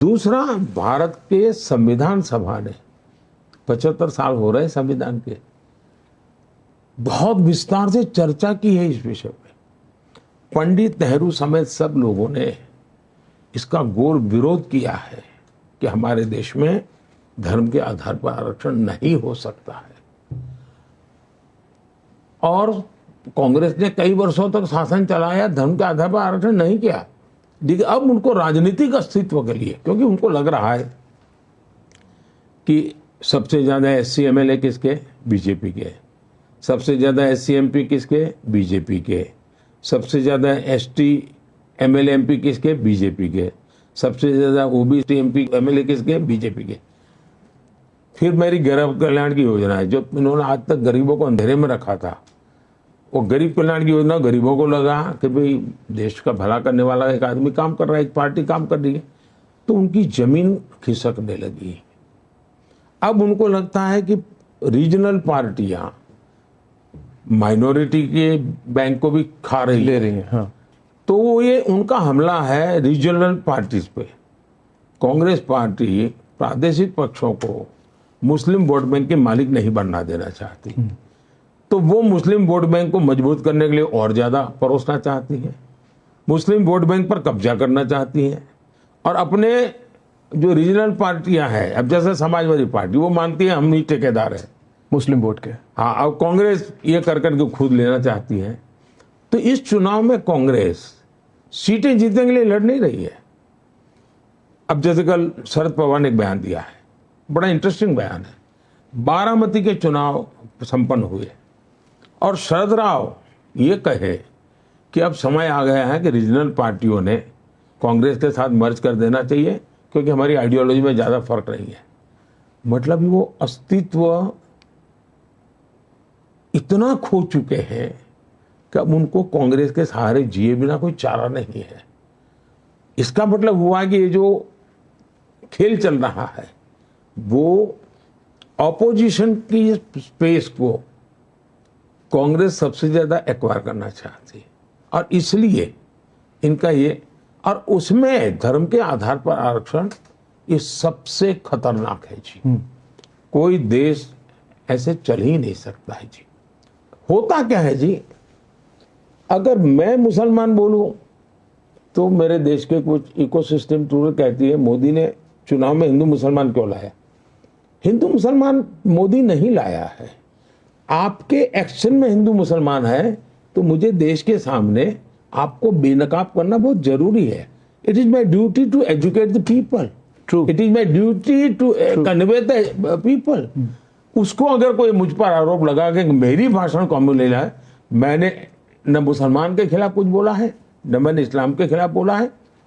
दूसरा, भारत के संविधान सभा ने 75 साल हो रहे संविधान के, बहुत विस्तार से चर्चा की है इस विषय पे। पंडित नेहरू समेत सब लोगों ने इसका घोर विरोध किया है कि हमारे देश में धर्म के आधार पर आरक्षण नहीं हो सकता है। और कांग्रेस ने कई वर्षों तक शासन चलाया, धर्म के आधार पर आरक्षण नहीं किया। लेकिन अब उनको राजनीतिक अस्तित्व के लिए, क्योंकि उनको लग रहा है कि सबसे ज्यादा एससी एमएलए किसके, बीजेपी के, सबसे ज्यादा एससी एमपी किसके, बीजेपी के, सबसे ज्यादा एसटी एमएलए एमपी किसके, बीजेपी के, सबसे ज्यादा ओबीसी एमपी एमएलए किसके, बीजेपी के। फिर मेरी गरीब कल्याण की योजना है, जो इन्होंने आज तक गरीबों को अंधेरे में रखा था, वो गरीब कल्याण की योजना गरीबों को लगा कि भाई देश का भला करने वाला एक आदमी काम कर रहा है, एक पार्टी काम कर रही है, तो उनकी जमीन खिसकने लगी। अब उनको लगता है कि रीजनल पार्टियां माइनॉरिटी के बैंक को भी खा रही ले रही हैं। हाँ। तो ये उनका हमला है रीजनल पार्टीज पे। कांग्रेस पार्टी प्रादेशिक पक्षों को मुस्लिम वोट बैंक के मालिक नहीं बनना देना चाहती, तो वो मुस्लिम वोट बैंक को मजबूत करने के लिए और ज्यादा परोसना चाहती है, मुस्लिम वोट बैंक पर कब्जा करना चाहती है। और अपने जो रीजनल पार्टियां हैं, अब जैसे समाजवादी पार्टी, वो मानती है हम ही ठेकेदार है मुस्लिम वोट के। हाँ, अब कांग्रेस ये कर करके खुद लेना चाहती है। तो इस चुनाव में कांग्रेस सीटें जीतने के लिए लड़ नहीं रही है। अब जैसे कल शरद पवार ने एक बयान दिया है, बड़ा इंटरेस्टिंग बयान है। बारामती के चुनाव संपन्न हुए और शरद राव ये कहे कि अब समय आ गया है कि रीजनल पार्टियों ने कांग्रेस के साथ मर्ज कर देना चाहिए, क्योंकि हमारी आइडियोलॉजी में ज्यादा फर्क नहीं है। मतलब वो अस्तित्व इतना खो चुके हैं कि अब उनको कांग्रेस के सहारे जिए बिना कोई चारा नहीं है। इसका मतलब हुआ कि ये जो खेल चल रहा है वो ऑपोजिशन की स्पेस को कांग्रेस सबसे ज्यादा एक्वायर करना चाहती है, और इसलिए इनका ये, और उसमें धर्म के आधार पर आरक्षण ये सबसे खतरनाक है जी। कोई देश ऐसे चल ही नहीं सकता है जी। होता क्या है जी, अगर मैं मुसलमान बोलूं तो मेरे देश के कुछ इकोसिस्टम टूर कहती है मोदी ने चुनाव में हिंदू मुसलमान क्यों लाया। हिंदू मुसलमान मोदी नहीं लाया है, आपके एक्शन में हिंदू मुसलमान है। तो मुझे देश के सामने आपको बेनकाब करना बहुत जरूरी है। It is my duty to educate the people, it is my duty to convey the people. उसको अगर कोई मुझ पर आरोप लगा कि मेरी भाषण कॉमन ले है, मैंने न मुसलमान के खिलाफ कुछ बोला है, न मैंने इस्लाम के खिलाफ बोला है,